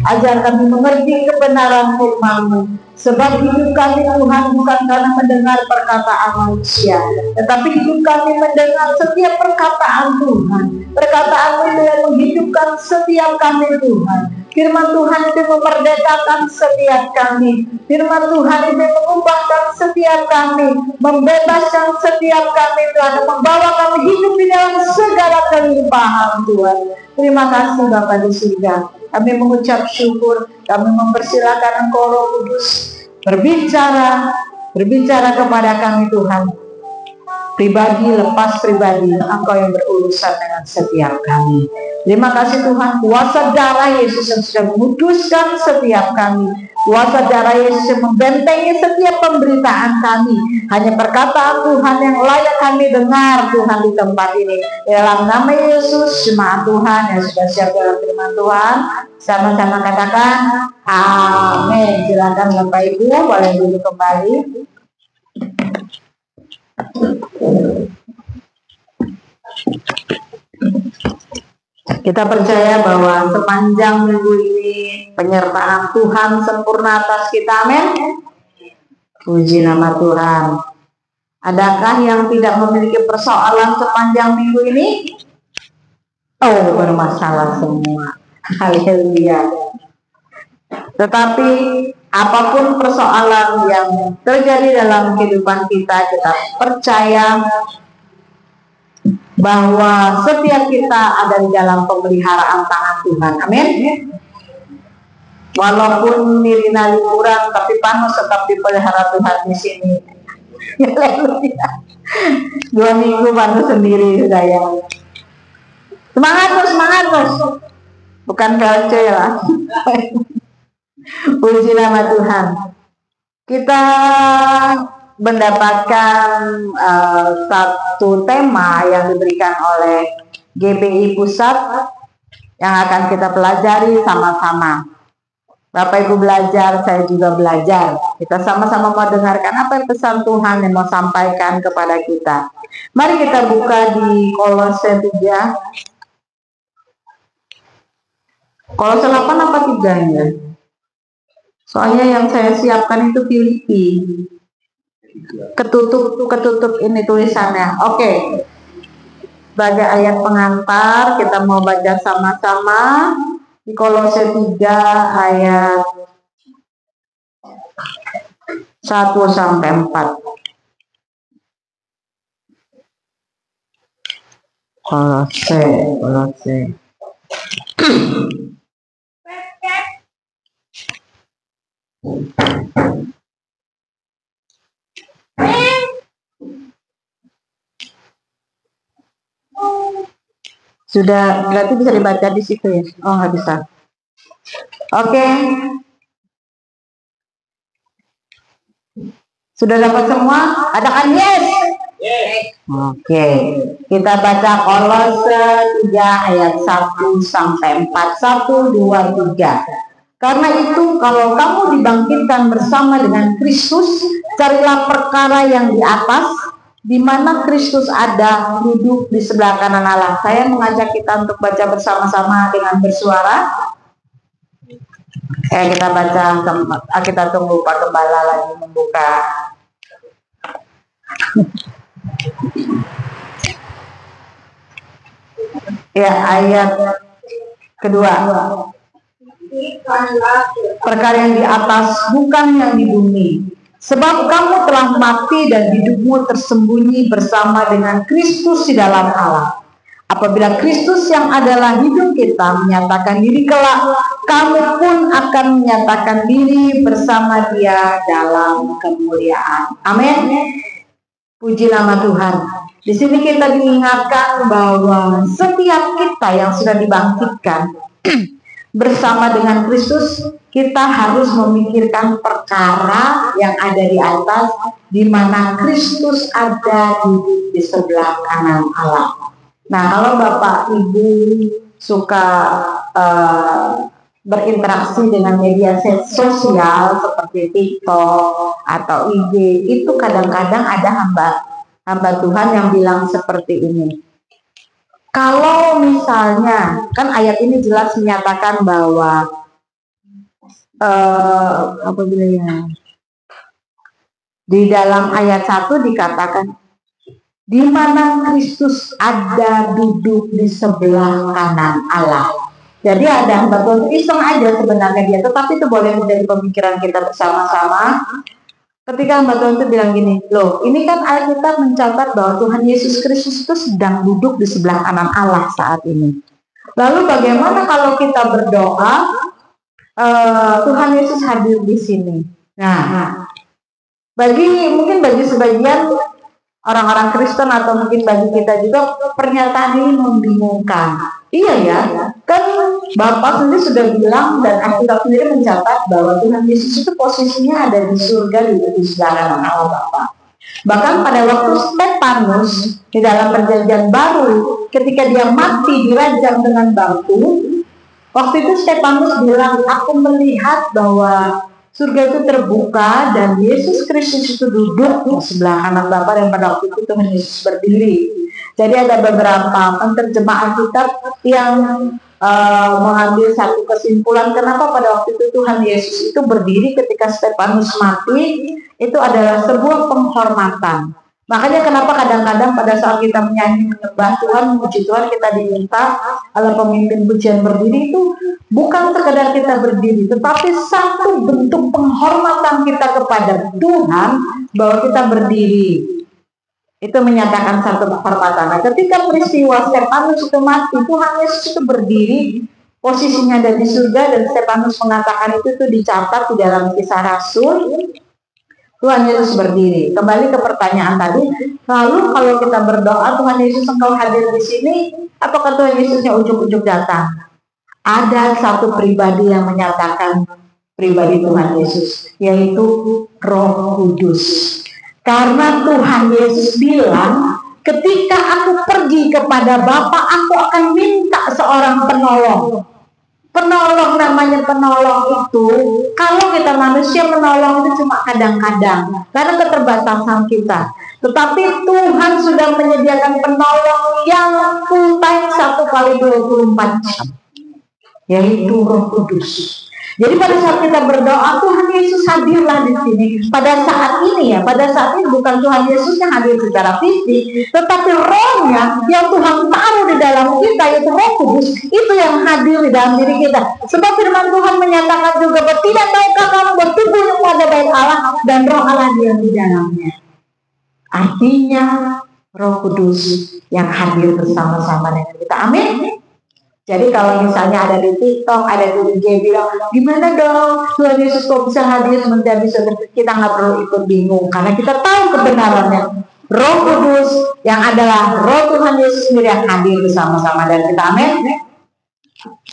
Ajar kami mengerti kebenaran firman-Mu. Sebab hidup kami Tuhan bukan karena mendengar perkataan manusia, tetapi hidup kami mendengar setiap perkataan Tuhan. Perkataan-Mu itu yang menghidupkan setiap kami Tuhan. Firman Tuhan itu memerdekakan setiap kami. Firman Tuhan itu mengubahkan setiap kami, membebaskan setiap kami Tuhan, dan membawa kami hidup di dalam segala kelimpahan Tuhan. Terima kasih Bapa di surga. Kami mengucap syukur, kami mempersilakan Engkau Roh Kudus berbicara kepada kami Tuhan. Pribadi lepas pribadi, Engkau yang berurusan dengan setiap kami. Terima kasih Tuhan, kuasa darah Yesus yang sudah menguduskan setiap kami. Kuasa darah Yesus yang membentengi setiap pemberitaan kami. Hanya perkataan Tuhan yang layak kami dengar Tuhan di tempat ini. Dalam nama Yesus, jemaat Tuhan yang sudah siap dalam firman Tuhan, sama-sama katakan amin. Silakan Bapak Ibu boleh duduk kembali. Kita percaya bahwa sepanjang minggu ini penyertaan Tuhan sempurna atas kita, amin. Puji nama Tuhan. Adakah yang tidak memiliki persoalan sepanjang minggu ini? Oh, bermasalah semua. Haleluya. Tetapi apapun persoalan yang terjadi dalam kehidupan kita, kita percaya bahwa setiap kita ada di dalam pemeliharaan tangan Tuhan. Amin. Walaupun Nirina liburan, tapi Panos tetap dipelihara Tuhan di sini. Haleluya. 2 minggu Panos sendiri sudah ya. Semangat terus. Bukan PLC ya. Puji nama Tuhan. Kita mendapatkan satu tema yang diberikan oleh GPI Pusat yang akan kita pelajari sama-sama. Bapak Ibu belajar, saya juga belajar. Kita sama-sama mau dengarkan apa yang pesan Tuhan yang mau sampaikan kepada kita. Mari kita buka di Kolose 3. Kolose 8 apa 3 ya? Soalnya yang saya siapkan itu Filipi. Ketutup ini tulisannya. Oke. Sebagai ayat pengantar kita mau baca sama-sama di Kolose 3 ayat 1 sampai 4. Kolose. Sudah, berarti bisa dibaca di situ ya? Oh, nggak bisa. Oke. Sudah dapat semua? Katakan yes. Oke. Kita baca Kolose 3 ayat 1 sampai 4. 1, 2, 3. Karena itu kalau kamu dibangkitkan bersama dengan Kristus, carilah perkara yang di atas, di mana Kristus ada duduk di sebelah kanan Allah. Saya mengajak kita untuk baca bersama-sama dengan bersuara. Kita baca, kita tunggu Pak Gembala lagi membuka. Ya, ayat kedua. Perkara yang di atas, bukan yang di bumi. Sebab kamu telah mati dan hidupmu tersembunyi bersama dengan Kristus di dalam Allah. Apabila Kristus yang adalah hidup kita menyatakan diri kelak, kamu pun akan menyatakan diri bersama Dia dalam kemuliaan. Amin. Puji nama Tuhan. Di sini kita diingatkan bahwa setiap kita yang sudah dibangkitkan bersama dengan Kristus, kita harus memikirkan perkara yang ada di atas, di mana Kristus ada di sebelah kanan Allah. Nah, kalau Bapak Ibu suka berinteraksi dengan media sosial seperti TikTok atau IG, itu kadang-kadang ada hamba Tuhan yang bilang seperti ini. Kalau misalnya, kan ayat ini jelas menyatakan bahwa apabila ya di dalam ayat 1 dikatakan di mana Kristus ada duduk di sebelah kanan Allah. Jadi ada betul iseng aja sebenarnya dia, tetapi itu boleh menjadi pemikiran kita bersama-sama. Ketika hamba Tuhan itu bilang gini, loh ini kan Alkitab mencatat bahwa Tuhan Yesus Kristus itu sedang duduk di sebelah kanan Allah saat ini. Lalu bagaimana kalau kita berdoa, Tuhan Yesus hadir di sini? Nah, mungkin bagi sebagian orang-orang Kristen atau mungkin bagi kita juga pernyataan ini membingungkan. Iya ya, kan Bapak sendiri sudah bilang dan Alkitab sendiri mencatat bahwa Tuhan Yesus itu posisinya ada di surga di sebelah kanan Allah Bapa. Bahkan pada waktu Stefanus di dalam perjanjian baru, ketika dia mati dirajam dengan batu, waktu itu Stefanus bilang, aku melihat bahwa surga itu terbuka dan Yesus Kristus itu duduk di sebelah kanan Bapa dan pada waktu itu Tuhan Yesus berdiri. Jadi ada beberapa penerjemah Alkitab yang mengambil satu kesimpulan kenapa pada waktu itu Tuhan Yesus itu berdiri ketika Stefanus mati, itu adalah sebuah penghormatan. Makanya kenapa kadang-kadang pada saat kita menyanyi menyembah Tuhan, memuji Tuhan, kita diminta oleh pemimpin pujian berdiri itu bukan sekedar kita berdiri, tetapi satu bentuk penghormatan kita kepada Tuhan bahwa kita berdiri. Itu menyatakan satu penghormatan. Nah, ketika peristiwa Stefanus itu mati, Tuhan Yesus itu berdiri, posisinya ada di surga dan Stefanus mengatakan itu dicatat di dalam Kisah Rasul. Tuhan Yesus berdiri. Kembali ke pertanyaan tadi, lalu kalau kita berdoa, Tuhan Yesus engkau hadir di sini, apakah Tuhan Yesusnya ujuk-ujuk datang? Ada satu pribadi yang menyatakan pribadi Tuhan Yesus, yaitu Roh Kudus. Karena Tuhan Yesus bilang, ketika aku pergi kepada Bapa, aku akan minta seorang penolong. Penolong, namanya penolong itu, kalau kita manusia menolong itu cuma kadang-kadang, karena keterbatasan kita. Tetapi Tuhan sudah menyediakan penolong yang full time 1 kali 24 jam, yaitu Roh Kudus. Jadi pada saat kita berdoa, Tuhan Yesus hadirlah di sini. Pada saat ini bukan Tuhan Yesus yang hadir secara fisik, tetapi Rohnya yang Tuhan taruh di dalam kita, yaitu Roh Kudus, itu yang hadir di dalam diri kita. Sebab firman Tuhan menyatakan juga bahwa tidak tahukah kamu bertumbuh pada bait Allah dan Roh Allah diam di dalamnya. Artinya Roh Kudus yang hadir bersama-sama dengan kita. Amin. Jadi kalau misalnya ada di TikTok, ada di IG bilang, gimana dong Tuhan Yesus kok bisa hadir sementara bisa, kita nggak perlu ikut bingung karena kita tahu kebenarannya. Roh Kudus yang adalah Roh Tuhan Yesus sendiri yang hadir bersama-sama dan kita. Amin.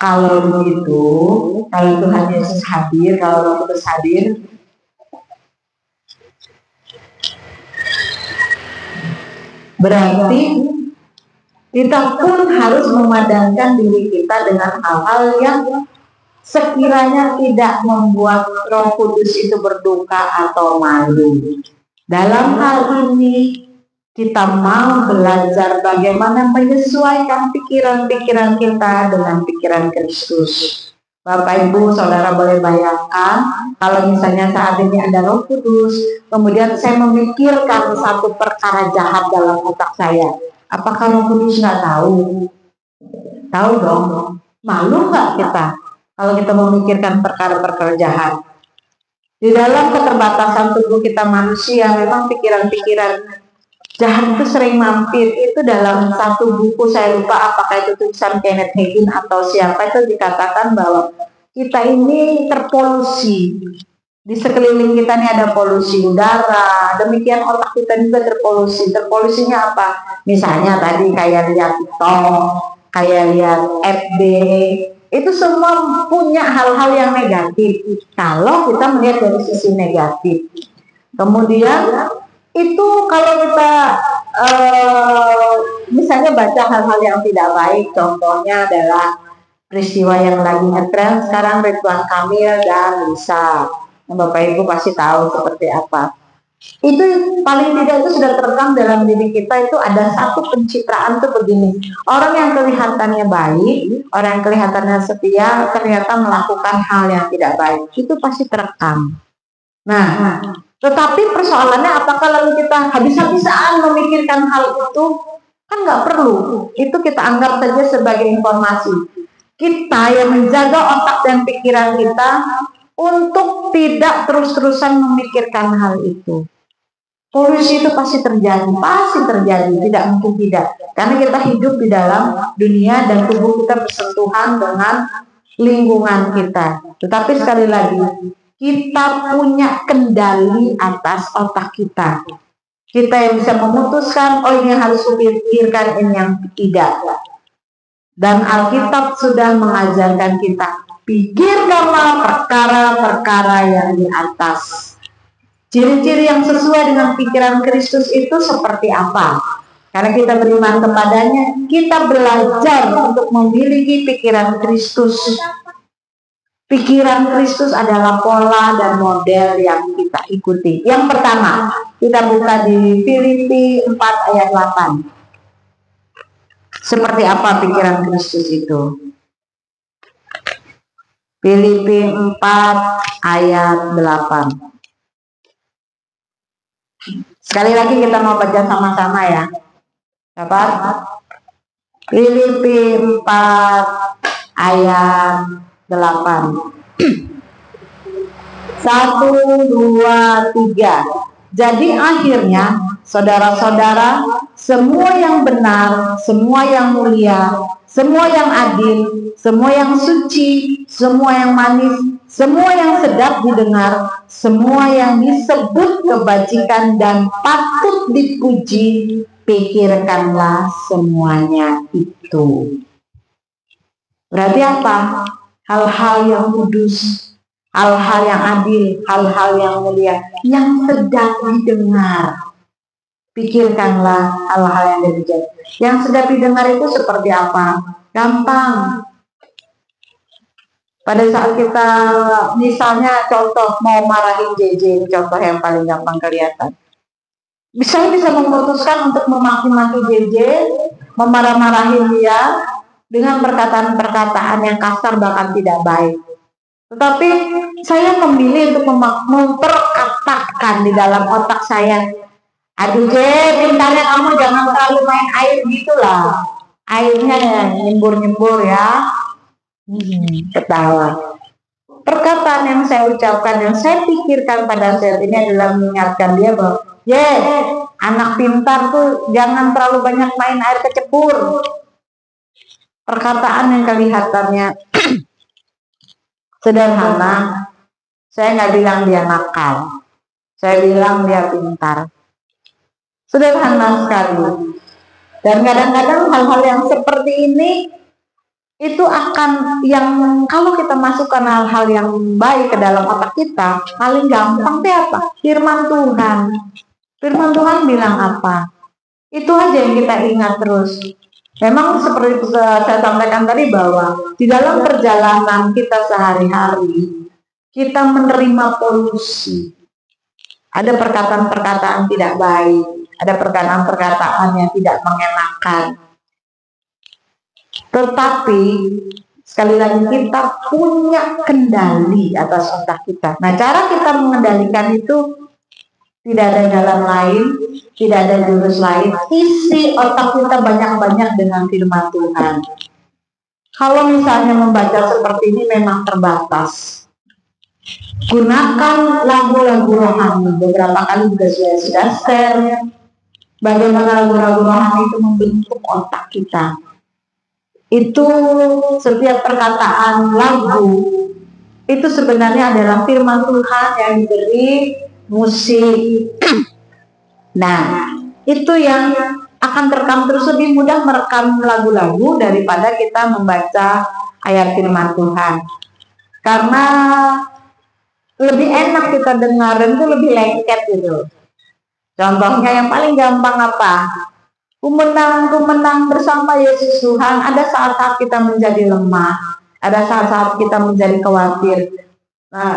Kalau begitu, kalau Tuhan Yesus hadir, kalau Roh Kudus hadir, berarti kita pun harus memadamkan diri kita dengan hal-hal yang sekiranya tidak membuat Roh Kudus itu berduka atau malu. Dalam hal ini kita mau belajar bagaimana menyesuaikan pikiran-pikiran kita dengan pikiran Kristus. Bapak Ibu Saudara boleh bayangkan kalau misalnya saat ini ada Roh Kudus, kemudian saya memikirkan satu perkara jahat dalam otak saya. Apakah Roh Kudus nggak tahu? Tahu dong. Malu nggak kita kalau kita memikirkan perkara-perkara jahat? Di dalam keterbatasan tubuh kita manusia, memang pikiran-pikiran jahat itu sering mampir. Itu dalam satu buku, saya lupa apakah itu tulisan Kenneth Hagin atau siapa, itu dikatakan bahwa kita ini terpolusi. Di sekeliling kita ini ada polusi udara, demikian otak kita juga terpolusi. Terpolusinya apa? Misalnya tadi kayak lihat TikTok, kayak lihat FB, itu semua punya hal-hal yang negatif. Kalau kita melihat dari sisi negatif, kemudian itu kalau kita misalnya baca hal-hal yang tidak baik, contohnya adalah peristiwa yang lagi ngetren sekarang Ridwan Kamil dan Lisa. Bapak Ibu pasti tahu seperti apa. Itu paling tidak itu sudah terekam dalam diri kita. Itu ada satu pencitraan tuh begini, orang yang kelihatannya baik, orang yang kelihatannya setia, ternyata melakukan hal yang tidak baik, itu pasti terekam. Nah, tetapi persoalannya apakah lalu kita habis-habisan memikirkan hal itu? Kan nggak perlu, itu kita anggap saja sebagai informasi. Kita yang menjaga otak dan pikiran kita untuk tidak terus-terusan memikirkan hal itu. Polusi itu pasti terjadi, tidak mungkin tidak. Karena kita hidup di dalam dunia dan tubuh kita bersentuhan dengan lingkungan kita. Tetapi sekali lagi, kita punya kendali atas otak kita. Kita yang bisa memutuskan, oh ini yang harus dipikirkan, ini yang tidak. Dan Alkitab sudah mengajarkan kita, pikirkanlah perkara-perkara yang di atas. Ciri-ciri yang sesuai dengan pikiran Kristus itu seperti apa? Karena kita beriman kepadanya, kita belajar untuk memiliki pikiran Kristus. Pikiran Kristus adalah pola dan model yang kita ikuti. Yang pertama, kita buka di Filipi 4 ayat 8. Seperti apa pikiran Kristus itu? Filipi 4 ayat 8. Sekali lagi kita mau baca sama-sama ya. Dapat? Filipi 4 ayat 8. 1, 2, 3. Jadi akhirnya, saudara-saudara, semua yang benar, semua yang mulia, semua yang adil, semua yang suci, semua yang manis, semua yang sedap didengar, semua yang disebut kebajikan dan patut dipuji, pikirkanlah semuanya itu. Berarti apa? Hal-hal yang kudus, hal-hal yang adil, hal-hal yang mulia, yang sedap didengar. Pikirkanlah hal-hal yang demikian. Yang sedap didengar itu seperti apa? Gampang. Pada saat kita, misalnya contoh mau marahin JJ, contoh yang paling gampang kelihatan. Saya bisa memutuskan untuk memaki-maki JJ, memarah-marahin dia, dengan perkataan-perkataan yang kasar bahkan tidak baik. Tetapi saya memilih untuk memperkatakan di dalam otak saya, aduh pintarnya kamu jangan terlalu main air gitulah. Airnya nyembur-nyembur ya. Ketawa. Perkataan yang saya ucapkan, yang saya pikirkan pada saat ini adalah mengingatkan dia bahwa, anak pintar tuh jangan terlalu banyak main air kecebur. Perkataan yang kelihatannya sederhana, saya nggak bilang dia nakal, saya bilang dia pintar. Sederhana sekali. Dan kadang-kadang hal-hal yang seperti ini itu akan, yang kalau kita masukkan hal-hal yang baik ke dalam otak kita, paling gampang itu apa? Firman Tuhan. Firman Tuhan bilang apa? Itu aja yang kita ingat terus. Memang seperti saya sampaikan tadi bahwa di dalam perjalanan kita sehari-hari, kita menerima polusi. Ada perkataan-perkataan tidak baik, ada perkataan-perkataan yang tidak mengenakan. Tetapi sekali lagi kita punya kendali atas otak kita. Nah, cara kita mengendalikan itu tidak ada jalan lain, tidak ada jurus lain. Isi otak kita banyak-banyak dengan firman Tuhan. Kalau misalnya membaca seperti ini memang terbatas. Gunakan lagu-lagu rohani. Beberapa kali juga saya sudah share bagaimana lagu-lagu rohani itu membentuk otak kita. Itu setiap perkataan lagu itu sebenarnya adalah firman Tuhan yang diberi musik. Nah, itu yang akan terekam terus. Lebih mudah merekam lagu-lagu daripada kita membaca ayat firman Tuhan, karena lebih enak kita dengar dan itu lebih lengket gitu. Contohnya yang paling gampang apa? Ku menang bersama Yesus Tuhan. Ada saat-saat kita menjadi lemah, ada saat-saat kita menjadi khawatir. Nah,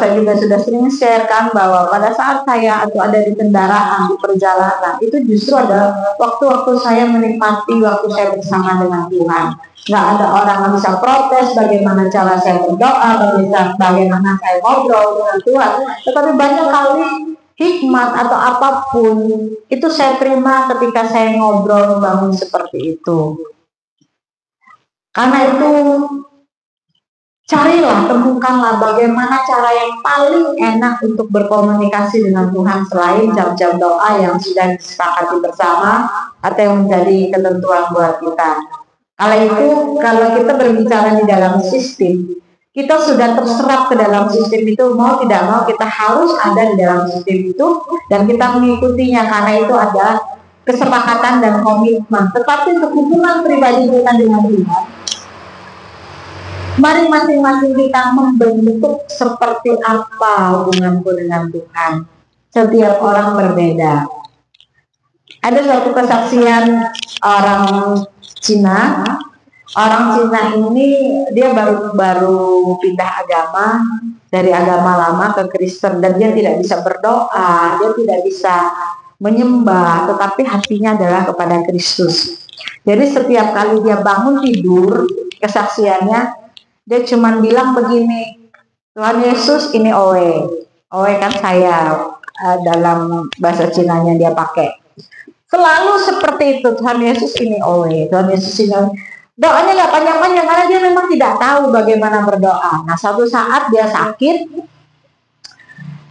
saya juga sudah sering share kan bahwa pada saat saya atau ada di kendaraan, di perjalanan, itu justru ada waktu-waktu saya menikmati waktu saya bersama dengan Tuhan. Nggak ada orang yang bisa protes bagaimana cara saya berdoa, bagaimana saya ngobrol dengan Tuhan. Tetapi banyak kali hikmat atau apapun itu saya terima ketika saya ngobrol bangun seperti itu. Karena itu carilah, temukanlah bagaimana cara yang paling enak untuk berkomunikasi dengan Tuhan selain jam-jam doa yang sudah disepakati bersama atau yang menjadi ketentuan buat kita. Kalau kita berbicara di dalam sistem, kita sudah terserap ke dalam sistem itu, mau tidak mau kita harus ada di dalam sistem itu dan kita mengikutinya karena itu adalah kesepakatan dan komitmen. Tetapi untuk hubungan pribadi kita dengan Tuhan, mari masing-masing kita membentuk seperti apa hubunganku dengan Tuhan. Setiap orang berbeda. Ada suatu kesaksian orang Cina. Orang Cina ini dia baru pindah agama dari agama lama ke Kristen dan dia tidak bisa berdoa, dia tidak bisa menyembah, tetapi hatinya adalah kepada Kristus. Jadi setiap kali dia bangun tidur, kesaksiannya dia cuma bilang begini, Tuhan Yesus ini Owe. Owe kan saya, dalam bahasa Cinanya dia pakai. Selalu seperti itu, Tuhan Yesus ini Owe, Tuhan Yesus ini Owe. Doanya nggak panjang-panjang karena dia memang tidak tahu bagaimana berdoa. Nah, suatu saat dia sakit,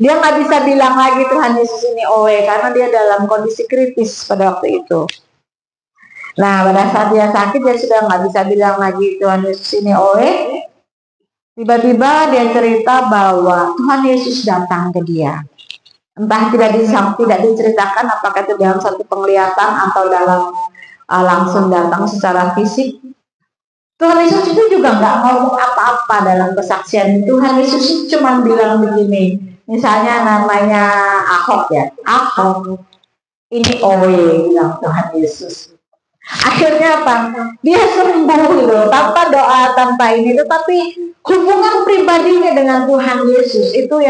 dia nggak bisa bilang lagi Tuhan Yesus ini Owe karena dia dalam kondisi kritis pada waktu itu. Nah, pada saat dia sakit, dia sudah nggak bisa bilang lagi Tuhan Yesus ini Owe. Tiba-tiba dia cerita bahwa Tuhan Yesus datang ke dia. Entah tidak diceritakan apakah itu dalam satu penglihatan atau dalam langsung datang secara fisik. Tuhan Yesus itu juga nggak ngomong apa-apa dalam kesaksian. Tuhan Yesus cuma bilang begini, misalnya namanya Ahok ya, Ahok ini Owe, bilang Tuhan Yesus. Akhirnya apa? Dia sembuh gitu, tanpa doa, tanpa ini, tetapi hubungan pribadinya dengan Tuhan Yesus itu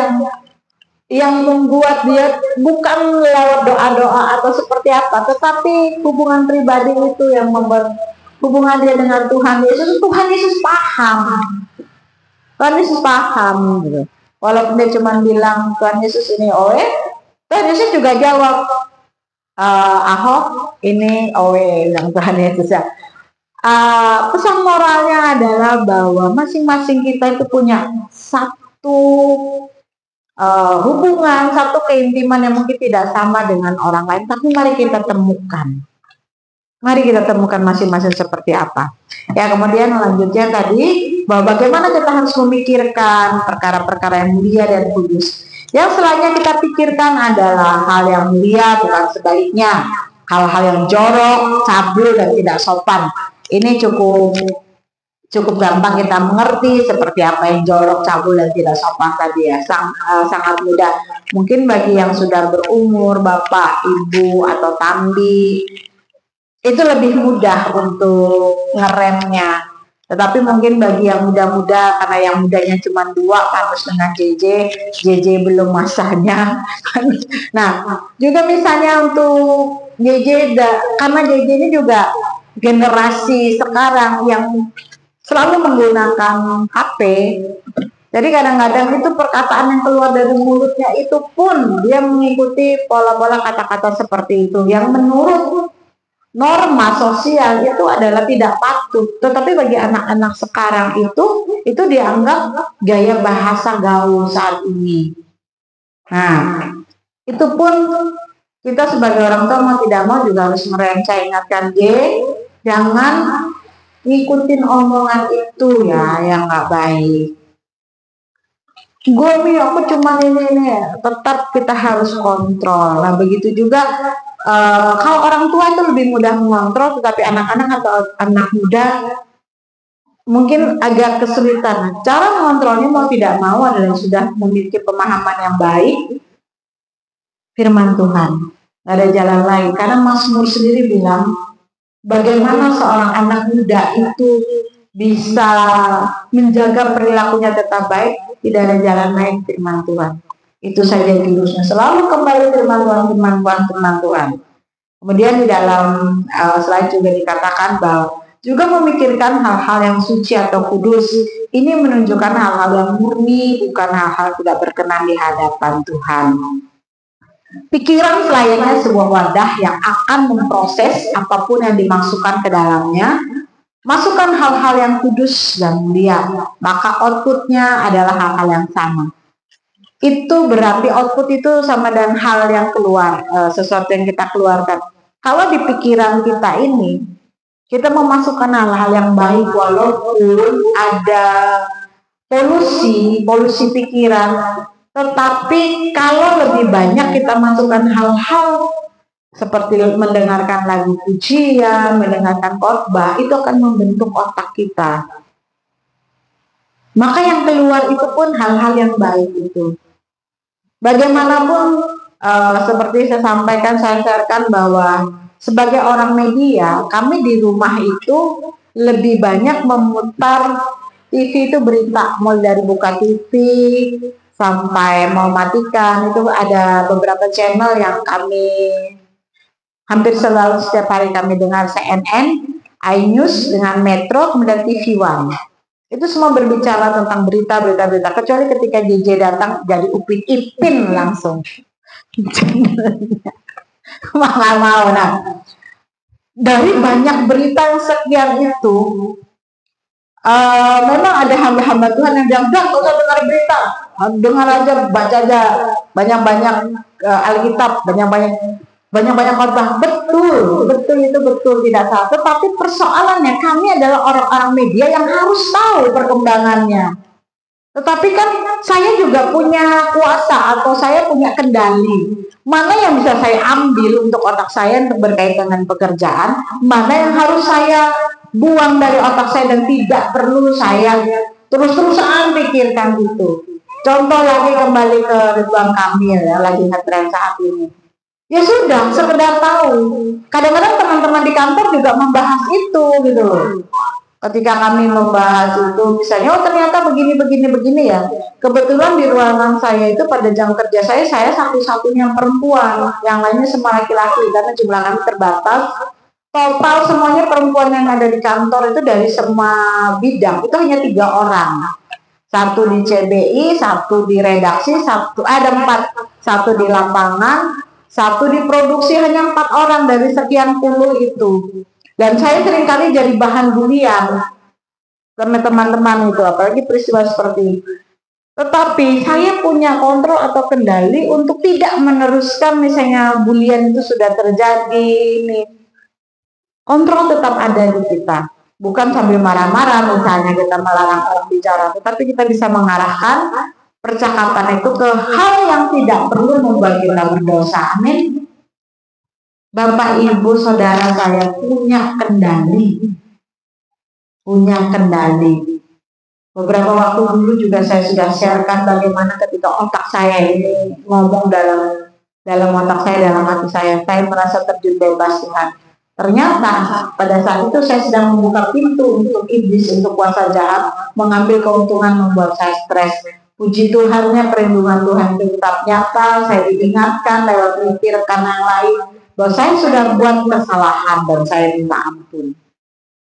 yang membuat dia bukan lewat doa-doa atau seperti apa, tetapi hubungan pribadi itu yang membuat hubungan dia dengan Tuhan Yesus. Tuhan Yesus paham, Tuhan Yesus paham gitu. Walaupun dia cuma bilang Tuhan Yesus ini Owe, Tuhan Yesus juga jawab, Ahok ini Owe, bilang Tuhan Yesus ya. Pesan moralnya adalah bahwa masing-masing kita itu punya satu hubungan, satu keintiman yang mungkin tidak sama dengan orang lain, tapi mari kita temukan. Mari kita temukan masing-masing seperti apa. Ya, kemudian lanjutnya tadi bahwa bagaimana kita harus memikirkan perkara-perkara yang mulia dan kudus. Yang selanjutnya kita pikirkan adalah hal yang mulia, bukan sebaliknya. Hal-hal yang jorok, cabul, dan tidak sopan. Ini cukup gampang kita mengerti seperti apa yang jorok, cabul, dan tidak sopan tadi ya. Sangat mudah. Mungkin bagi yang sudah berumur, bapak, ibu, atau tambi, itu lebih mudah untuk ngeremnya. Tetapi mungkin bagi yang muda-muda, karena yang mudanya cuma 2, Panus dengan JJ belum masanya. Nah, juga misalnya untuk JJ, karena JJ ini juga generasi sekarang yang selalu menggunakan HP. Jadi kadang-kadang itu perkataan yang keluar dari mulutnya itu pun dia mengikuti pola-pola kata-kata seperti itu, yang menurut norma sosial itu adalah tidak patut. Tetapi bagi anak-anak sekarang itu dianggap gaya bahasa gaul saat ini. Nah, itu pun kita sebagai orang tua mau tidak mau juga harus saya ingatkan, jangan ngikutin omongan itu ya yang nggak baik. Aku cuma ini, tetap kita harus kontrol. Nah, begitu juga kalau orang tua itu lebih mudah mengontrol, tetapi anak-anak atau anak muda mungkin agak kesulitan. Cara mengontrolnya mau tidak mau adalah sudah memiliki pemahaman yang baik firman Tuhan. Gak ada jalan lain. Karena Mazmur sendiri bilang, bagaimana seorang anak muda itu bisa menjaga perilakunya tetap baik tidak ada jalan naik firman Tuhan. Itu saja jurusnya, selalu kembali firman Tuhan, firman Tuhan, firman Tuhan. Kemudian di dalam slide juga dikatakan bahwa juga memikirkan hal-hal yang suci atau kudus. Ini menunjukkan hal-hal yang murni, bukan hal-hal tidak berkenan di hadapan Tuhan. Pikiran selayaknya sebuah wadah yang akan memproses apapun yang dimasukkan ke dalamnya. Masukkan hal-hal yang kudus dan mulia, maka outputnya adalah hal-hal yang sama. Itu berarti output itu sama dengan hal yang keluar, sesuatu yang kita keluarkan. Kalau di pikiran kita ini, kita memasukkan hal-hal yang baik walaupun ada polusi pikiran, tetapi kalau lebih banyak kita masukkan hal-hal seperti mendengarkan lagu pujian, mendengarkan khotbah, itu akan membentuk otak kita. Maka yang keluar itu pun hal-hal yang baik itu. Bagaimanapun seperti saya sampaikan, saya sharekan bahwa sebagai orang media, kami di rumah itu lebih banyak memutar TV itu berita, mulai dari buka TV sampai mau matikan, itu ada beberapa channel yang kami hampir selalu setiap hari kami dengar, CNN, iNews dengan Metro, kemudian TV One. Itu semua berbicara tentang berita. Kecuali ketika JJ datang jadi Upin Ipin langsung. Malah mau. Nah, dari banyak berita yang sekian itu, memang ada hamba-hamba Tuhan yang bilang, "Dah, usah dengar berita, dengar aja, baca aja banyak-banyak Alkitab, banyak-banyak khotbah." Betul itu betul, tidak salah. Tetapi persoalannya kami adalah orang-orang media yang harus tahu perkembangannya. Tetapi kan saya juga punya kuasa atau saya punya kendali. Mana yang bisa saya ambil untuk otak saya untuk berkaitan dengan pekerjaan, mana yang harus saya buang dari otak saya dan tidak perlu saya terus-terusan pikirkan itu. Contoh lagi kembali ke Ridwan Kamil ya, lagi ngetren saat ini. Ya sudah, sekedar tahu. Kadang-kadang teman-teman di kantor juga membahas itu gitu loh. Ketika kami membahas itu, misalnya, oh ternyata begini ya. Kebetulan di ruangan saya itu pada jam kerja saya satu-satunya perempuan. Yang lainnya semua laki-laki karena jumlah kami terbatas. Total semuanya perempuan yang ada di kantor itu dari semua bidang itu hanya 3 orang. Satu di CBI, satu di redaksi, ada 4, satu di lapangan, satu di produksi, hanya 4 orang dari sekian puluh itu. Dan saya seringkali jadi bahan bulian sama teman-teman itu, apalagi peristiwa seperti itu. Tetapi saya punya kontrol atau kendali untuk tidak meneruskan, misalnya bulian itu sudah terjadi, kontrol tetap ada di kita. Bukan sambil marah-marah misalnya kita melarang orang bicara, tetapi kita bisa mengarahkan percakapan itu ke hal yang tidak perlu membuat kita berdosa. Amin. Bapak, Ibu, Saudara, saya punya kendali. Beberapa waktu dulu juga saya sudah sharekan bagaimana ketika otak saya ini ngomong dalam otak saya, dalam hati saya merasa terjun bebas Tuhan. Ternyata pada saat itu saya sedang membuka pintu untuk iblis, untuk kuasa jahat, mengambil keuntungan, membuat saya stres. Puji Tuhannya, perlindungan Tuhan itu tetap nyata. Saya diingatkan lewat rekan yang lain bahwa saya sudah buat kesalahan dan saya minta ampun.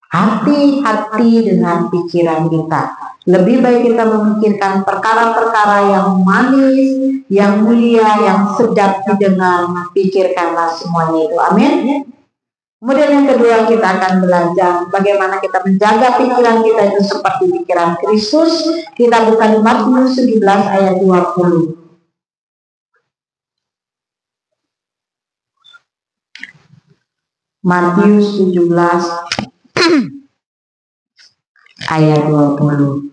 Hati-hati dengan pikiran kita. Lebih baik kita memikirkan perkara-perkara yang manis, yang mulia, yang sedap didengar. Pikirkanlah semuanya itu. Amin. Kemudian yang kedua, kita akan belajar bagaimana kita menjaga pikiran kita itu seperti pikiran Kristus. Kita buka di Matius 17 ayat 20. Matius 17 ayat 20.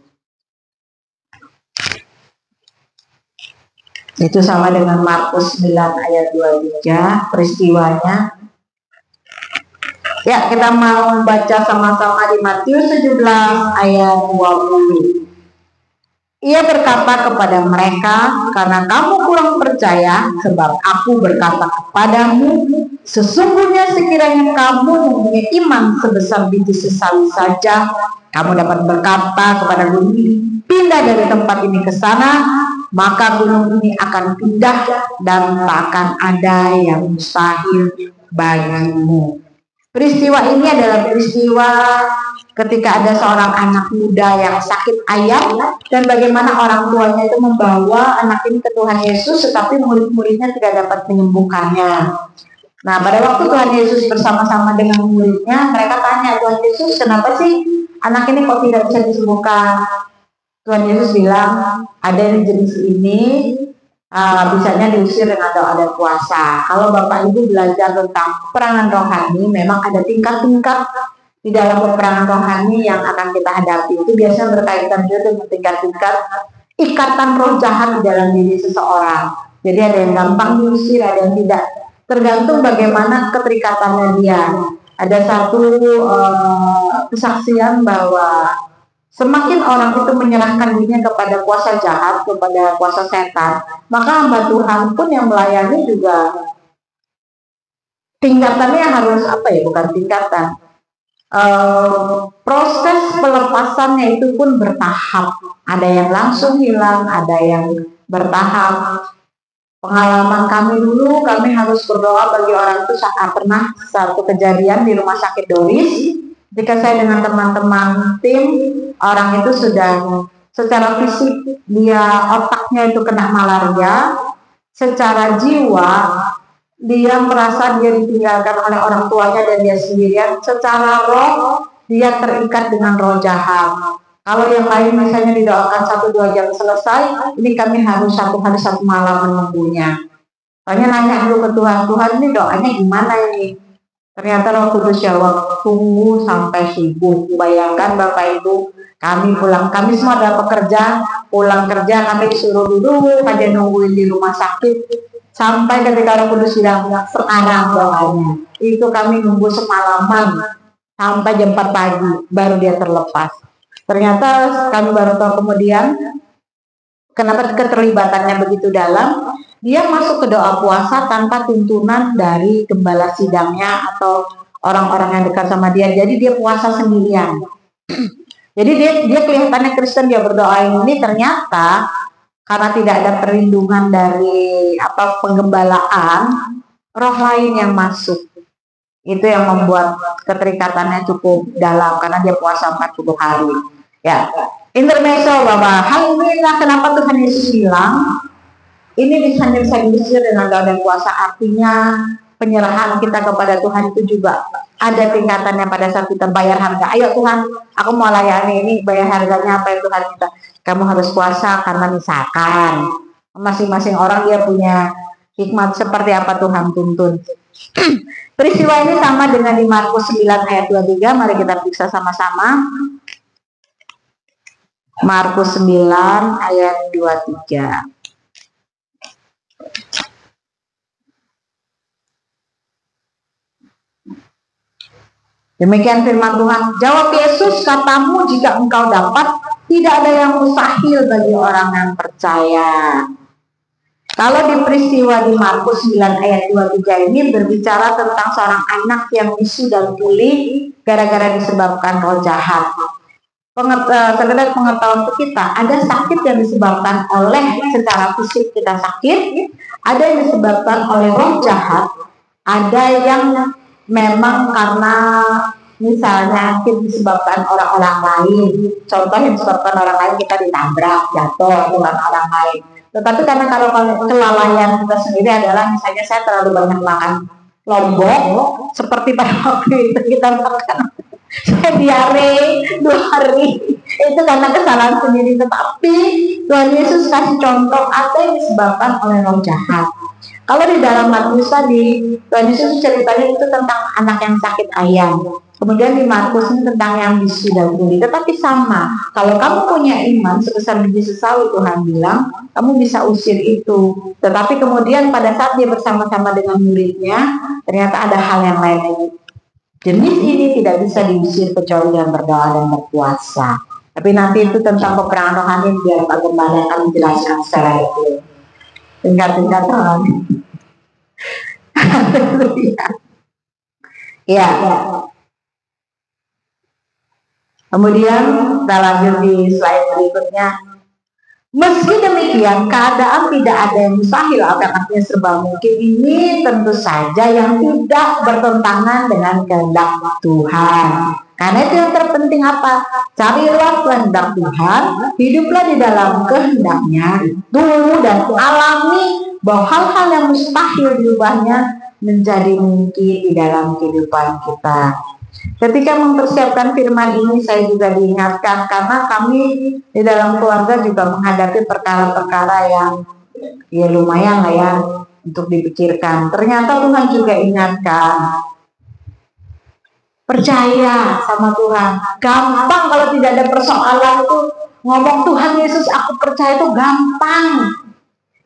Itu sama dengan Markus 9 ayat 23 peristiwanya. Ya, kita mau baca sama-sama di Matius 17 ayat 20. Ia berkata kepada mereka, karena kamu kurang percaya, sebab aku berkata kepadamu, sesungguhnya sekiranya kamu mempunyai iman sebesar biji sesawi saja, Kamu dapat berkata kepada gunung ini, pindah dari tempat ini ke sana, maka gunung ini akan pindah dan tak akan ada yang mustahil bagimu. Peristiwa ini adalah peristiwa ketika ada seorang anak muda yang sakit ayam dan bagaimana orang tuanya itu membawa anak ini ke Tuhan Yesus, tetapi murid-muridnya tidak dapat menyembuhkannya. Nah, pada waktu Tuhan Yesus bersama-sama dengan muridnya, mereka tanya, Tuhan Yesus, kenapa sih anak ini kok tidak bisa disembuhkan? Tuhan Yesus bilang, ada yang jenis ini, bisanya diusir dengan doa dan puasa. Kalau Bapak Ibu belajar tentang peperangan rohani, memang ada tingkat-tingkat di dalam peperangan rohani yang akan kita hadapi. Itu biasanya berkaitan juga dengan tingkat-tingkat ikatan roh jahat di dalam diri seseorang. Jadi ada yang gampang diusir, ada yang tidak. Tergantung bagaimana keterikatannya dia. Ada satu kesaksian bahwa semakin orang itu menyerahkan dirinya kepada kuasa jahat, kepada kuasa setan, maka hamba Tuhan pun yang melayani juga tingkatannya harus bukan tingkatan. Proses pelepasannya itu pun bertahap. Ada yang langsung hilang, ada yang bertahap. Pengalaman kami dulu, kami harus berdoa bagi orang itu saat pernah satu kejadian di rumah sakit Doris. Ketika saya dengan teman-teman tim, orang itu sudah secara fisik dia otaknya itu kena malaria, secara jiwa dia merasa dia ditinggalkan oleh orang tuanya dan dia sendirian. Secara roh dia terikat dengan roh jahat. Kalau yang lain misalnya didoakan 1-2 jam selesai, ini kami harus 1 hari 1 malam menunggunya. Tanya nanya dulu ke Tuhan, Tuhan ini doanya gimana ini? Ternyata Roh Kudus jawab, tunggu sampai subuh. Bayangkan Bapak Ibu, kami semua adalah pekerja, pulang kerja kami disuruh dulu aja nungguin di rumah sakit. Sampai ketika Roh Kudus bilang, sekarang doanya. Itu kami nunggu semalaman, sampai jam 4 pagi, baru dia terlepas. Ternyata kami baru tahu kemudian kenapa keterlibatannya begitu dalam. Dia masuk ke doa puasa tanpa tuntunan dari gembala sidangnya atau orang-orang yang dekat sama dia. Jadi dia puasa sendirian. Jadi dia kelihatannya Kristen, dia berdoa ini, ternyata karena tidak ada perlindungan dari penggembalaan, roh lain yang masuk. Itu yang membuat keterikatannya cukup dalam karena dia puasa 40 hari. Ya, intermezzo Bapak. Alhamdulillah, kenapa Tuhan Yesus bilang ini bisa diusir dengan doa dan puasa? Artinya penyerahan kita kepada Tuhan itu juga ada tingkatannya pada saat kita bayar harga. Ayo Tuhan, aku mau layani ini, bayar harganya apa ya Tuhan kita? Kamu harus puasa karena misalkan masing-masing orang dia punya hikmat seperti apa Tuhan tuntun. Peristiwa ini sama dengan di Markus 9 ayat 23. Mari kita periksa sama-sama. Markus 9 ayat 23. Demikian firman Tuhan. Jawab Yesus, katamu jika engkau dapat, tidak ada yang mustahil bagi orang yang percaya. Kalau di peristiwa di Markus 9 ayat 23 ini berbicara tentang seorang anak yang bisu dan tuli gara-gara disebabkan roh jahat. Sekedar pengetahuan untuk kita, ada sakit yang disebabkan oleh secara fisik kita sakit, ada yang disebabkan oleh roh jahat, ada yang memang karena misalnya sakit disebabkan orang-orang lain. Contoh yang disebabkan orang lain, kita ditabrak, jatuh dengan orang lain. Tetapi karena kalau kelalaian kita sendiri adalah misalnya saya terlalu banyak makan lombok, seperti pada waktu itu kita makan saya diare 2 hari, itu karena kesalahan sendiri. Tetapi Tuhan Yesus kasih contoh ada yang disebabkan oleh roh jahat. Kalau di dalam Markus tadi, Tuhan Yesus ceritanya itu tentang anak yang sakit ayam. Kemudian di Markus ini tentang yang bisu dan tuli. Tetapi sama, kalau kamu punya iman sebesar biji sesawi, Tuhan bilang, kamu bisa usir itu. Tetapi kemudian pada saat dia bersama-sama dengan muridnya, ternyata ada hal yang lain. Jenis ini tidak bisa diusir kecuali dengan berdoa dan berpuasa. Tapi nanti itu tentang peperangan rohani, biar Pak Gembala akan menjelaskan secara itu. Tingkat-tingkat rohani. Ya. Kemudian kita lanjut di slide berikutnya. Meski demikian, keadaan tidak ada yang mustahil atau artinya serba mungkin ini tentu saja yang tidak bertentangan dengan kehendak Tuhan. Karena itu yang terpenting apa? Carilah kehendak Tuhan, hiduplah di dalam kehendaknya itu, dan alami bahwa hal-hal yang mustahil diubahnya menjadi mungkin di dalam kehidupan kita. Ketika mempersiapkan firman ini, saya juga diingatkan karena kami di dalam keluarga juga menghadapi perkara-perkara yang ya lumayan lah ya untuk dipikirkan. Ternyata Tuhan juga ingatkan, percaya sama Tuhan. Gampang kalau tidak ada persoalan itu ngomong Tuhan Yesus aku percaya itu gampang.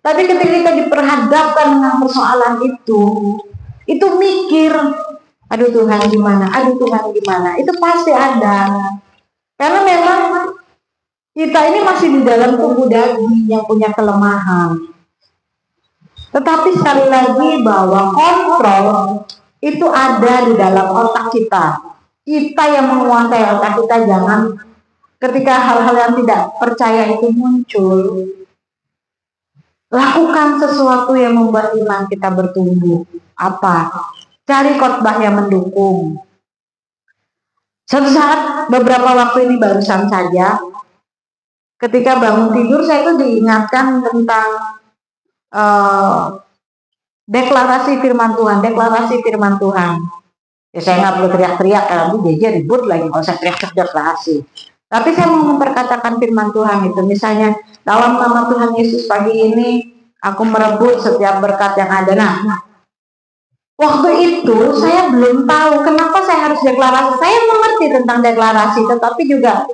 Tapi ketika kita diperhadapkan dengan persoalan itu mikir, aduh Tuhan gimana, aduh Tuhan gimana, itu pasti ada. Karena memang kita ini masih di dalam tubuh daging yang punya kelemahan. Tetapi sekali lagi bahwa kontrol itu ada di dalam otak kita. Kita yang menguasai otak kita, jangan ketika hal-hal yang tidak percaya itu muncul, lakukan sesuatu yang membuat iman kita bertumbuh. Apa? Cari khotbah yang mendukung. Suatu saat, beberapa waktu ini barusan saja, ketika bangun tidur, saya itu diingatkan tentang deklarasi firman Tuhan, deklarasi firman Tuhan. Ya saya nggak perlu teriak-teriak, nanti dia ribut lagi kalau saya teriak deklarasi. Tapi saya mau memperkatakan firman Tuhan itu, misalnya dalam nama Tuhan Yesus pagi ini, aku merebut setiap berkat yang ada. Nah, waktu itu saya belum tahu kenapa saya harus deklarasi. Saya mengerti tentang deklarasi, tetapi juga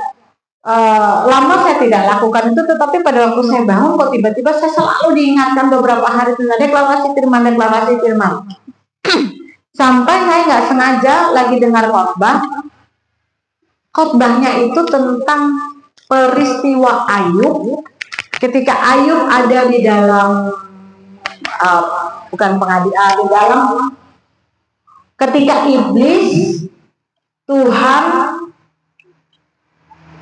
lama saya tidak lakukan itu. Tetapi pada waktu saya bangun, kok tiba-tiba saya selalu diingatkan beberapa hari tentang deklarasi firman. Sampai saya nggak sengaja lagi dengar khotbah. Khotbahnya itu tentang peristiwa Ayub. Ketika Ayub ada di dalam bukan pengadilan, di dalam ketika Tuhan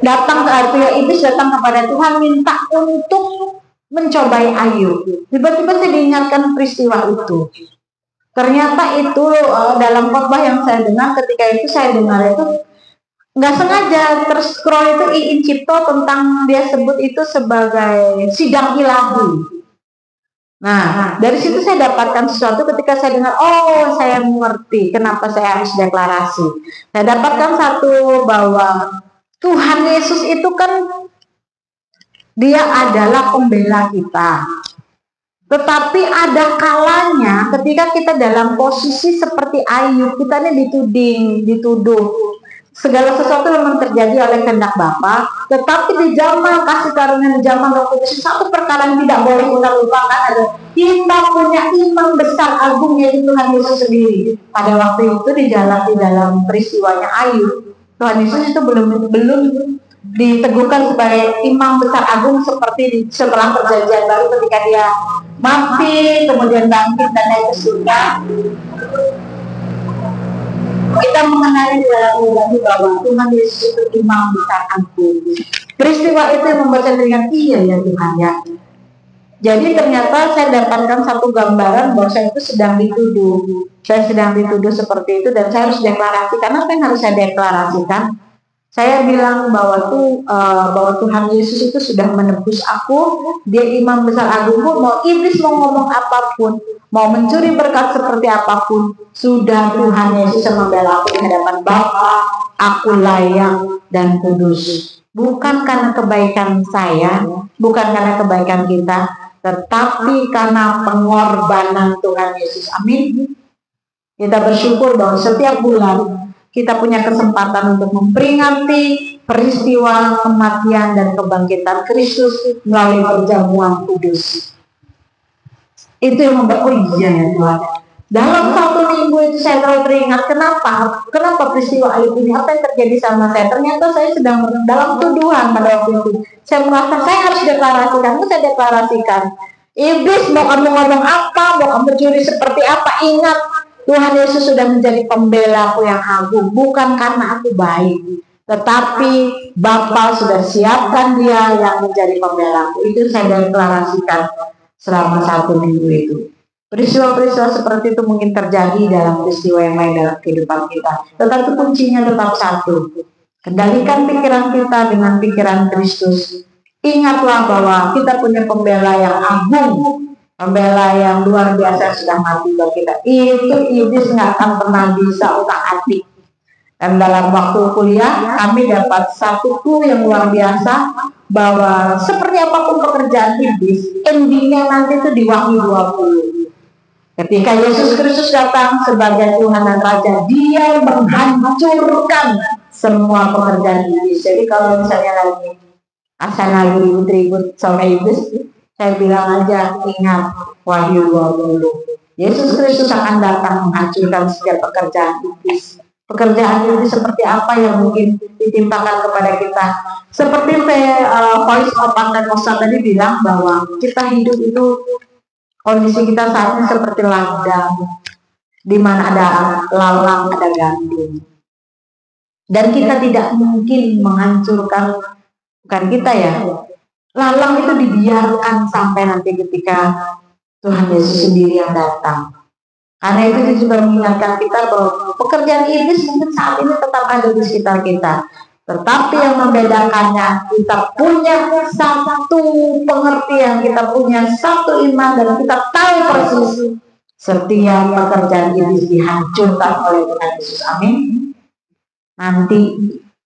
datang ke iblis datang kepada Tuhan minta untuk mencobai Ayub. Tiba-tiba saya diingatkan peristiwa itu. Ternyata itu dalam khotbah yang saya dengar, ketika itu saya dengar itu nggak sengaja terscroll itu Iin Cipto tentang dia sebut itu sebagai sidang ilahi. Nah, dari situ saya dapatkan sesuatu ketika saya dengar, oh saya mengerti kenapa saya harus deklarasi. Saya dapatkan satu bahwa Tuhan Yesus itu kan dia adalah pembela kita. Tetapi ada kalanya ketika kita dalam posisi seperti Ayub, kita ini dituduh. Segala sesuatu memang terjadi oleh kehendak Bapa, tetapi di zaman kasih karunia, di zaman Roh Kudus, satu perkara yang tidak boleh kita lupakan adalah kita punya imam besar agung yaitu Tuhan Yesus sendiri. Pada waktu itu di dalam peristiwanya Ayub, Tuhan Yesus itu belum diteguhkan sebagai imam besar agung seperti setelah perjanjian baru ketika dia mati, kemudian bangkit dan naik ke surga. Kita mengenali dalam ibadah bahwa Tuhan Yesus itu imam besar agung. Peristiwa itu yang membuat saya teringat, iya ya Tuhan ya. Jadi ternyata saya dapatkan satu gambaran bahwa saya itu sedang dituduh. Saya sedang dituduh seperti itu dan saya harus deklarasikan. Apa yang harus saya deklarasikan? Saya bilang bahwa Tuhan Yesus itu sudah menebus aku. Dia imam besar agungku. Mau iblis mau ngomong apapun, mau mencuri berkat seperti apapun, sudah Tuhan Yesus yang membela aku di hadapan Bapa. Aku layak dan kudus. Bukan karena kebaikan saya, bukan karena kebaikan kita, tetapi karena pengorbanan Tuhan Yesus. Amin. Kita bersyukur bahwa setiap bulan kita punya kesempatan untuk memperingati peristiwa kematian dan kebangkitan Kristus melalui perjamuan kudus. Itu yang membuat, oh iya ya Tuhan. Dalam satu minggu itu saya selalu teringat, kenapa peristiwa Ayub ini, apa yang terjadi sama saya. Ternyata saya sedang dalam tuduhan pada waktu itu. Saya merasa saya harus deklarasikan, saya deklarasikan. Iblis mau kamu ngomong apa, mau kamu curi seperti apa, ingat Tuhan Yesus sudah menjadi pembela aku yang agung, bukan karena aku baik, tetapi Bapa sudah siapkan dia yang menjadi pembelaku. Itu saya deklarasikan selama 1 minggu itu. Peristiwa-peristiwa seperti itu mungkin terjadi dalam peristiwa yang lain dalam kehidupan kita, tetapi kuncinya tetap satu. Kendalikan pikiran kita dengan pikiran Kristus. Ingatlah bahwa kita punya pembela yang agung, pembela yang luar biasa sudah mati buat kita. Itu iblis nggak akan pernah bisa utak-atik. Dan dalam waktu kuliah kami dapat satu clue yang luar biasa, bahwa seperti apapun pekerjaan iblis, endingnya nanti itu di Wahyu 20. Ketika Yesus Kristus datang sebagai Tuhan dan Raja, dia menghancurkan semua pekerjaan iblis. Jadi kalau misalnya lagi asal ribut-ribut sama iblis, saya bilang aja, ingat Wahyu 20. Yesus Kristus akan datang menghancurkan setiap pekerjaan iblis. Pekerjaan iblis seperti apa yang mungkin ditimpakan kepada kita? Seperti Voice of Pentecost tadi bilang bahwa kita hidup itu, kondisi kita saat ini seperti ladang, di mana ada lalang, ada gandum. Dan kita tidak mungkin menghancurkan, bukan kita ya, lalang itu dibiarkan sampai nanti ketika Tuhan Yesus sendiri yang datang. Karena itu juga mengingatkan kita bahwa pekerjaan iblis mungkin saat ini tetap ada di sekitar kita. Tetapi yang membedakannya, kita punya satu pengertian, kita punya satu iman, dan kita tahu persis setiap pekerjaan iblis dihancurkan oleh Tuhan Yesus. Amin. Nanti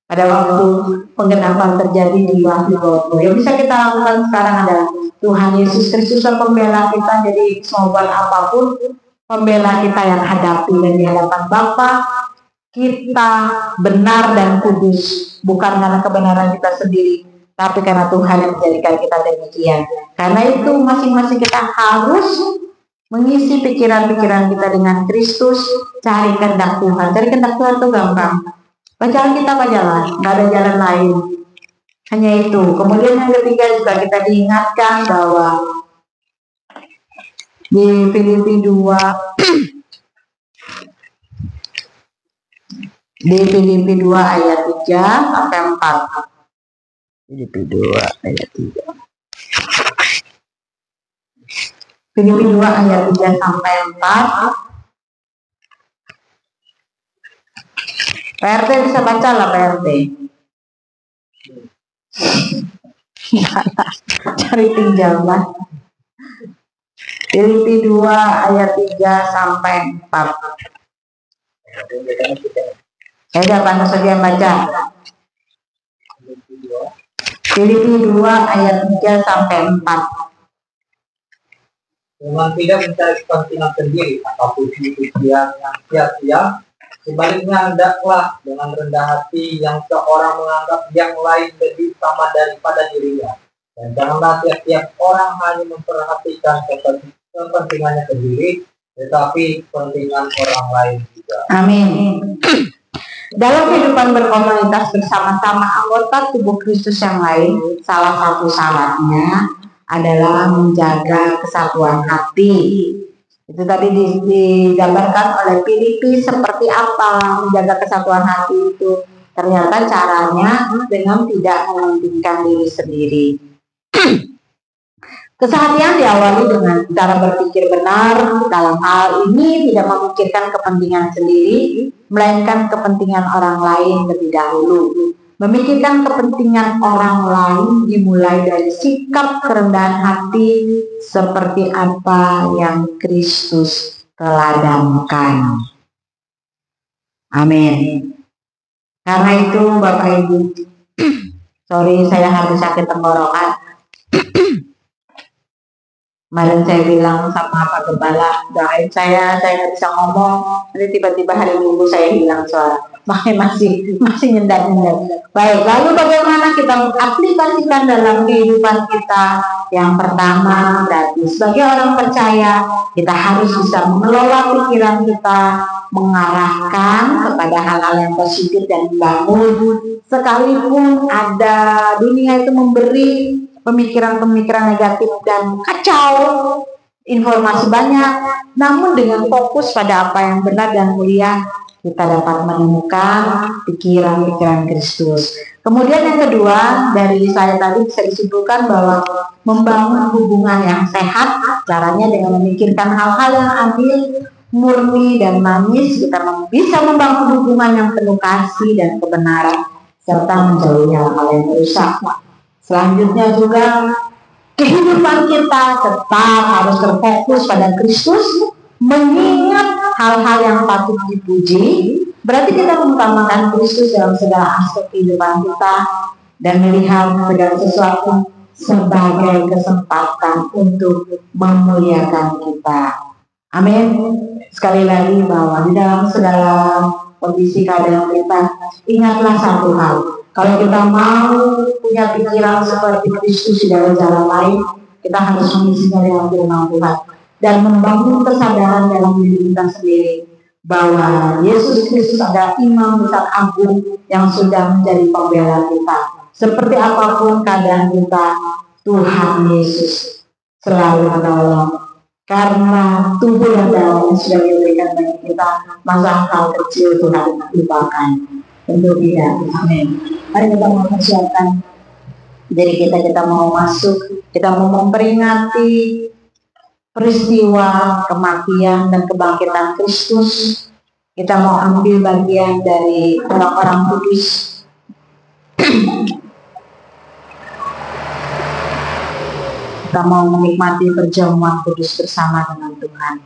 pada waktu penggenapan terjadi di Wahyu 20, yang bisa kita lakukan sekarang adalah Tuhan Yesus Kristus pembela kita. Jadi semua apapun pembela kita yang hadapi, dan di hadapan Bapa kita benar dan kudus, bukan karena kebenaran kita sendiri, tapi karena Tuhan yang menjadikan kita demikian. Karena itu masing-masing kita harus mengisi pikiran-pikiran kita dengan Kristus. Cari kehendak Tuhan. Cari kehendak Tuhan itu gampang. Bacaan kita apa jalan? Nggak ada jalan lain. Hanya itu. Kemudian yang ketiga juga kita diingatkan bahwa di Filipi 2 ayat 3 sampai 4. Filipi 2 ayat 3. Filipi 2 ayat 3 sampai 4. PRT bisa baca lah PRT. Cari pinjaman. Filipi 2 ayat 3 sampai 4. Saya udah panas saja yang baca. Filipi 2 ayat 3 sampai 4. Dengan tidak mencari kepentingan sendiri atau puji-pujian yang sia-sia, sebaliknya hendaklah dengan rendah hati yang seorang menganggap yang lain lebih utama daripada dirinya. Dan janganlah tiap-tiap orang hanya memperhatikan kepentingannya sendiri, tetapi kepentingan orang lain juga. Amin. Dalam kehidupan berkomunitas bersama-sama anggota tubuh Kristus yang lain, salah satu syaratnya adalah menjaga kesatuan hati. Itu tadi digambarkan oleh Filipi seperti apa menjaga kesatuan hati itu. Ternyata caranya dengan tidak mementingkan diri sendiri. Keseharian diawali dengan cara berpikir benar. Dalam hal ini tidak memikirkan kepentingan sendiri, melainkan kepentingan orang lain terlebih dahulu. Memikirkan kepentingan orang lain dimulai dari sikap kerendahan hati seperti apa yang Kristus teladankan. Amin. Karena itu Bapak Ibu, sorry saya harus sakit tenggorokan. Kemarin saya bilang sama Pak Gembala, doain saya nggak bisa ngomong. Nanti tiba-tiba hari Minggu saya hilang suara. Makanya masih nyendat-nyendat. Baik, lalu bagaimana kita mengaplikasikan dalam kehidupan kita? Yang pertama, berarti sebagai orang percaya, kita harus bisa mengelola pikiran kita, mengarahkan kepada hal-hal yang positif dan membangun. Sekalipun ada dunia itu memberi pemikiran-pemikiran negatif dan kacau, informasi banyak, namun dengan fokus pada apa yang benar dan mulia, kita dapat menemukan pikiran-pikiran Kristus. Kemudian yang kedua, dari saya tadi bisa disimpulkan bahwa membangun hubungan yang sehat caranya dengan memikirkan hal-hal yang adil, murni dan manis. Kita bisa membangun hubungan yang penuh kasih dan kebenaran serta menjauhi hal-hal yang rusak. Selanjutnya juga kehidupan kita tetap harus terfokus pada Kristus, mengingat hal-hal yang patut dipuji. Berarti kita mengutamakan Kristus dalam segala aspek kehidupan kita dan melihat segala sesuatu sebagai kesempatan untuk memuliakan kita. Amin. Sekali lagi bahwa di dalam segala kondisi keadaan kita, ingatlah satu hal. Kalau kita mau punya pikiran seperti Kristus di dalam jalan lain, kita harus mengisinya dengan firman Tuhan dan membangun kesadaran dalam diri kita sendiri bahwa Yesus Kristus adalah Imam Besar Agung yang sudah menjadi pembela kita. Seperti apapun keadaan kita, Tuhan Yesus selalu menolong. Karena tubuh dan darah sudah diberikan bagi kita, masa hal kecil Tuhan lupakan. Tentu tidak. Amin. Mari kita mempersiapkan diri kita mau masuk, kita mau memperingati peristiwa kematian dan kebangkitan Kristus. Kita mau ambil bagian dari orang-orang kudus. Kita mau menikmati perjamuan kudus bersama dengan Tuhan.